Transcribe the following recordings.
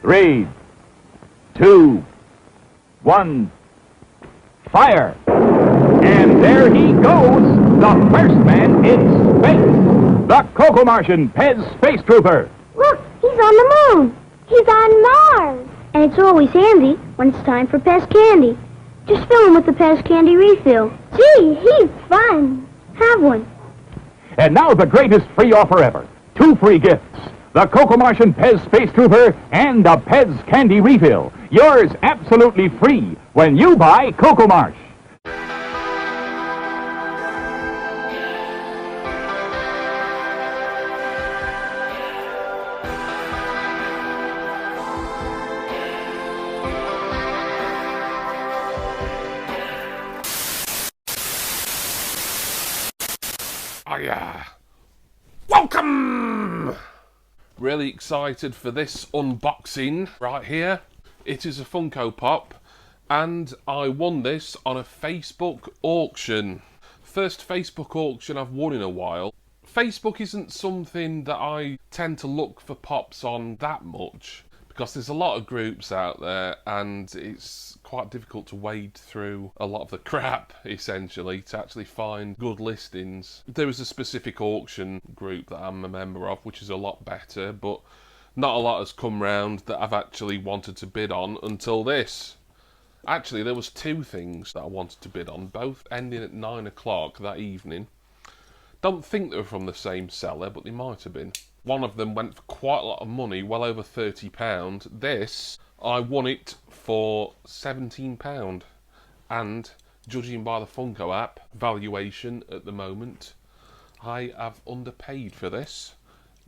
3, 2, 1, fire! And there he goes, the first man in space, the Coco Martian Pez Space Trooper. Look, he's on the moon. He's on Mars. And it's always handy when it's time for Pez candy. Just fill him with the Pez candy refill. Gee, he's fun. Have one. And now the greatest free offer ever. 2 free gifts. The Coco Martian Pez Space Trooper and the Pez Candy Refill. Yours absolutely free when you buy Coco Marsh. Oh yeah. Welcome! Really excited for this unboxing right here. It is a Funko Pop and I won this on a Facebook auction. First Facebook auction I've won in a while. Facebook isn't something that I tend to look for pops on that much because there's a lot of groups out there and it's quite difficult to wade through a lot of the crap, essentially, to actually find good listings. There is a specific auction group that I'm a member of, which is a lot better, but not a lot has come round that I've actually wanted to bid on until this. Actually, there was 2 things that I wanted to bid on, both ending at 9 o'clock that evening. Don't think they were from the same seller, but they might have been. One of them went for quite a lot of money, well over £30. This, I won it for £17. And, judging by the Funko app valuation at the moment, I have underpaid for this.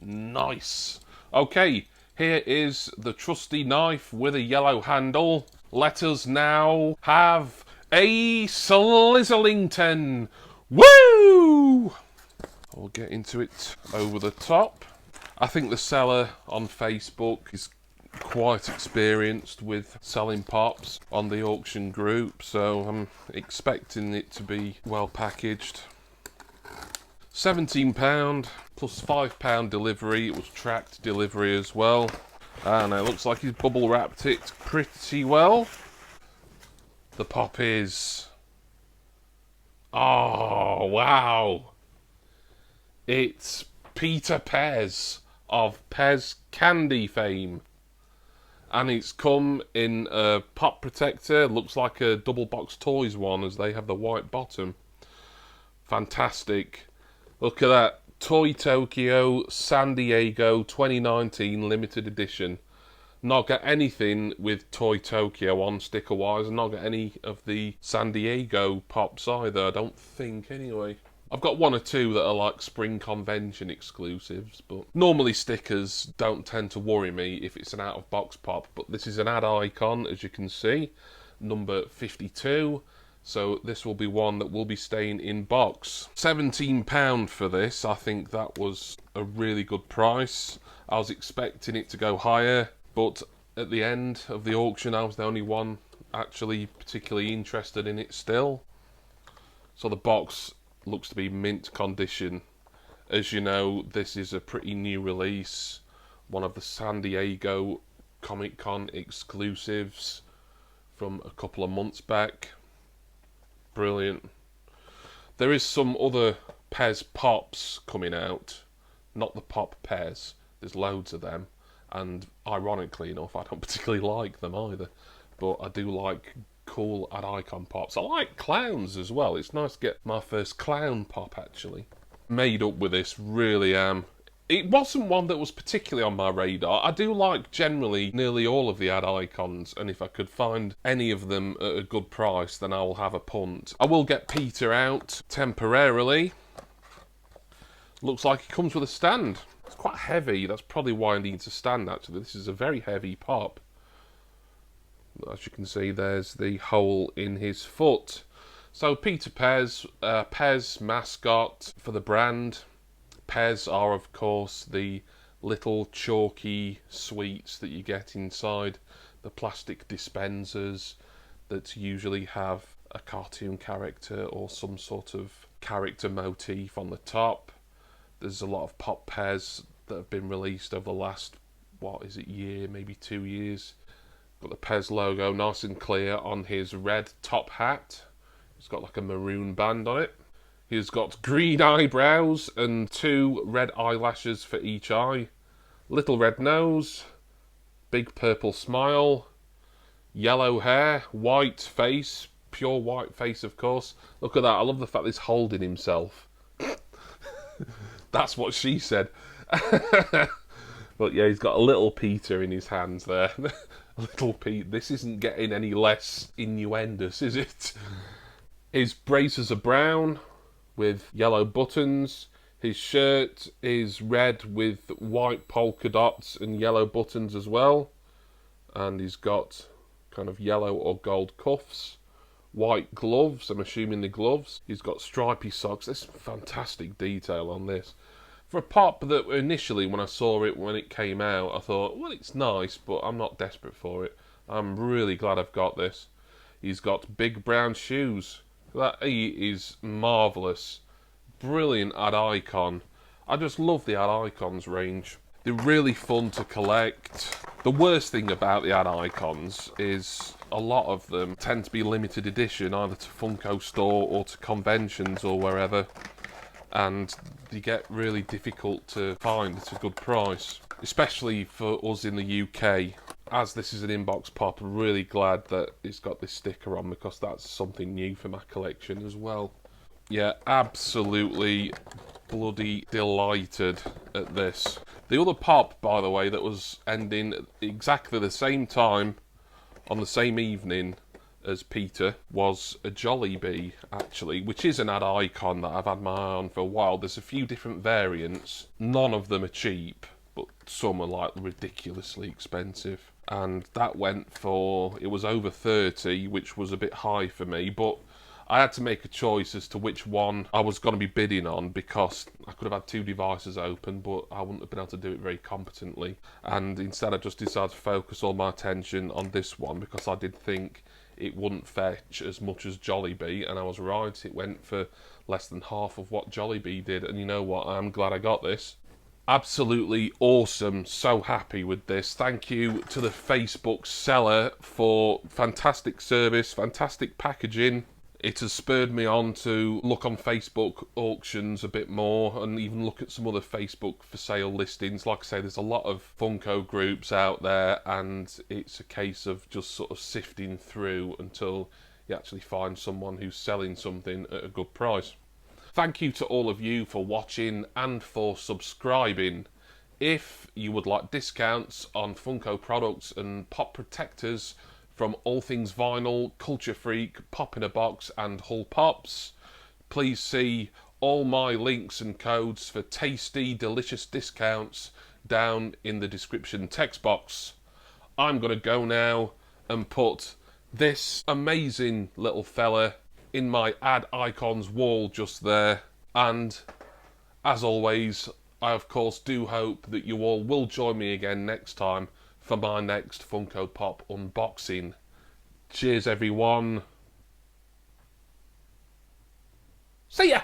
Nice. Okay, here is the trusty knife with a yellow handle. Let us now have a Slizzlington. Woo! I'll get into it over the top. I think the seller on Facebook is quite experienced with selling pops on the auction group, so I'm expecting it to be well packaged. £17 plus £5 delivery. It was tracked delivery as well, and it looks like he's bubble wrapped it pretty well. The pop is, oh wow, it's Peter Pez of Pez Candy fame. And it's come in a pop protector. Looks like a double box toys one, as they have the white bottom. Fantastic. Look at that. Toy Tokyo San Diego 2019 limited edition. Not got anything with Toy Tokyo on sticker wise, and not got any of the San Diego pops either, I don't think anyway. I've got 1 or 2 that are like spring convention exclusives, but normally stickers don't tend to worry me if it's an out-of-box pop, but this is an ad icon, as you can see, number 52, so this will be one that will be staying in box. £17 for this. I think that was a really good price. I was expecting it to go higher, but at the end of the auction I was the only one actually particularly interested in it still. So the box looks to be mint condition. As you know, this is a pretty new release, one of the San Diego Comic-Con exclusives from a couple of months back. Brilliant. There is some other Pez pops coming out, not the Pop Pez. There's loads of them, and ironically enough, I don't particularly like them either, but I do like cool ad icon pops. I like clowns as well. It's nice to get my first clown pop actually. Made up with this, really am. It wasn't one that was particularly on my radar. I do like generally nearly all of the ad icons, and if I could find any of them at a good price, then I will have a punt. I will get Peter out temporarily. Looks like it comes with a stand. It's quite heavy. That's probably why I need a stand actually. This is a very heavy pop. As you can see, there's the hole in his foot. So Peter Pez, Pez mascot for the brand. Pez are of course the little chalky sweets that you get inside the plastic dispensers that usually have a cartoon character or some sort of character motif on the top. There's a lot of Pop Pez that have been released over the last what is it, year, maybe 2 years. Got the Pez logo nice and clear on his red top hat. It's got like a maroon band on it. He's got green eyebrows and 2 red eyelashes for each eye. Little red nose, big purple smile, yellow hair, white face, pure white face of course. Look at that, I love the fact that he's holding himself. That's what she said. But yeah, he's got a little Peter in his hands there. Little Pete. This isn't getting any less innuendous, is it? His braces are brown with yellow buttons. His shirt is red with white polka dots and yellow buttons as well. And he's got kind of yellow or gold cuffs. White gloves, I'm assuming the gloves. He's got stripy socks. There's fantastic detail on this. For a pop that initially, when I saw it when it came out, I thought, well, it's nice, but I'm not desperate for it. I'm really glad I've got this. He's got big brown shoes. That is marvellous. Brilliant ad icon. I just love the ad icons range. They're really fun to collect. The worst thing about the ad icons is a lot of them tend to be limited edition, either to Funko store or to conventions or wherever. And they get really difficult to find at a good price, especially for us in the UK. As this is an inbox pop, I'm really glad that it's got this sticker on because that's something new for my collection as well. Yeah, absolutely bloody delighted at this. The other pop, by the way, that was ending at exactly the same time on the same evening as Peter was a Jollibee, actually, which is an ad icon that I've had my eye on for a while. There's a few different variants. None of them are cheap, but some are like ridiculously expensive. And that went for, it was over 30, which was a bit high for me, but I had to make a choice as to which one I was going to be bidding on because I could have had 2 devices open, but I wouldn't have been able to do it very competently. And instead I just decided to focus all my attention on this one because I did think it wouldn't fetch as much as Jollibee, and I was right. It went for less than half of what Jollibee did, and you know what? I'm glad I got this. Absolutely awesome. So happy with this. Thank you to the Facebook seller for fantastic service, fantastic packaging. It has spurred me on to look on Facebook auctions a bit more and even look at some other Facebook for sale listings. Like I say, there's a lot of Funko groups out there and it's a case of just sort of sifting through until you actually find someone who's selling something at a good price. Thank you to all of you for watching and for subscribing. If you would like discounts on Funko products and pop protectors from All Things Vinyl, Culture Freak, Pop in a Box and Hull Pops, please see all my links and codes for tasty, delicious discounts down in the description text box. I'm going to go now and put this amazing little fella in my ad icons wall just there. And as always, I of course do hope that you all will join me again next time for my next Funko Pop unboxing. Cheers everyone. See ya!